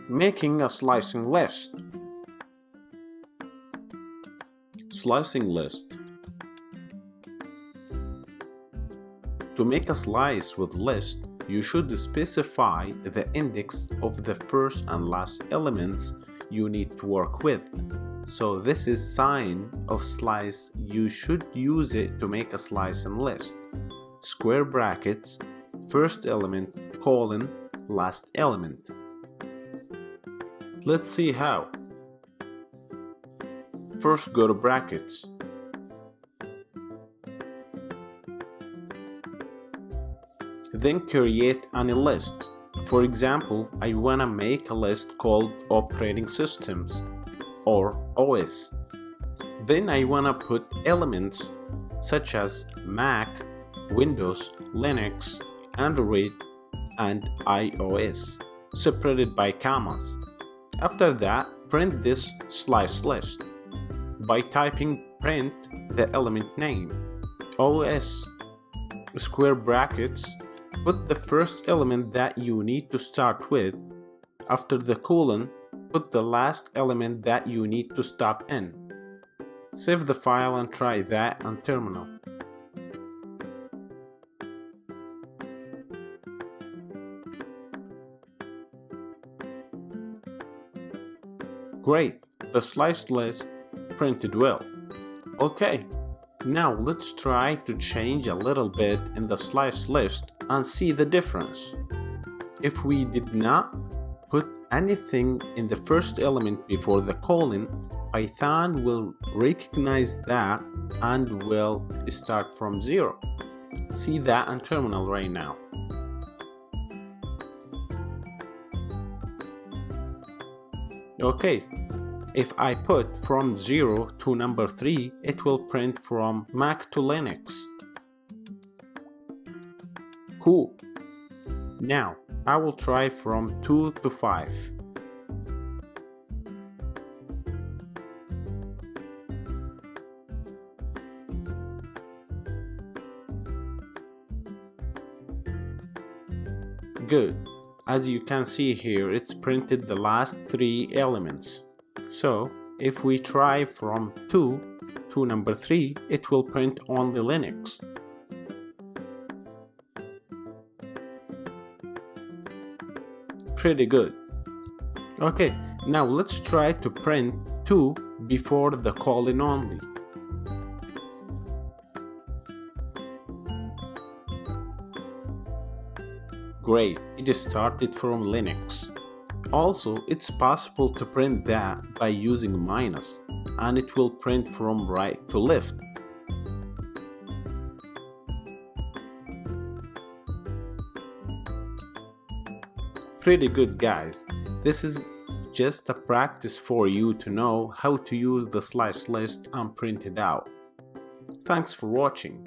Making a slicing list. Slicing list. To make a slice with list, you should specify the index of the first and last elements you need to work with. So this is sign of slice. You should use it to make a slicing list. Square brackets, first element, colon, last element. Let's see how. First go to brackets. Then create any list. For example, I wanna make a list called operating systems or OS. Then I wanna put elements such as Mac, Windows, Linux, Android, and iOS, separated by commas. After that, print this slice list by typing print the element name, OS, square brackets, put the first element that you need to start with. After the colon, put the last element that you need to stop in. Save the file and try that on terminal. Great, the sliced list printed well. Okay, now let's try to change a little bit in the sliced list and see the difference. If we did not put anything in the first element before the colon, Python will recognize that and will start from 0. See that on terminal right now. Okay, if I put from 0 to number 3, it will print from Mac to Linux. Cool. Now, I will try from 2 to 5. Good. As you can see here, it's printed the last 3 elements. So, if we try from 2 to number 3, it will print only Linux. Pretty good. Okay, now let's try to print 2 before the colon only. Great, it started from Linux. Also, it's possible to print that by using minus, and it will print from right to left. Pretty good, guys. This is just a practice for you to know how to use the slice list and print it out. Thanks for watching.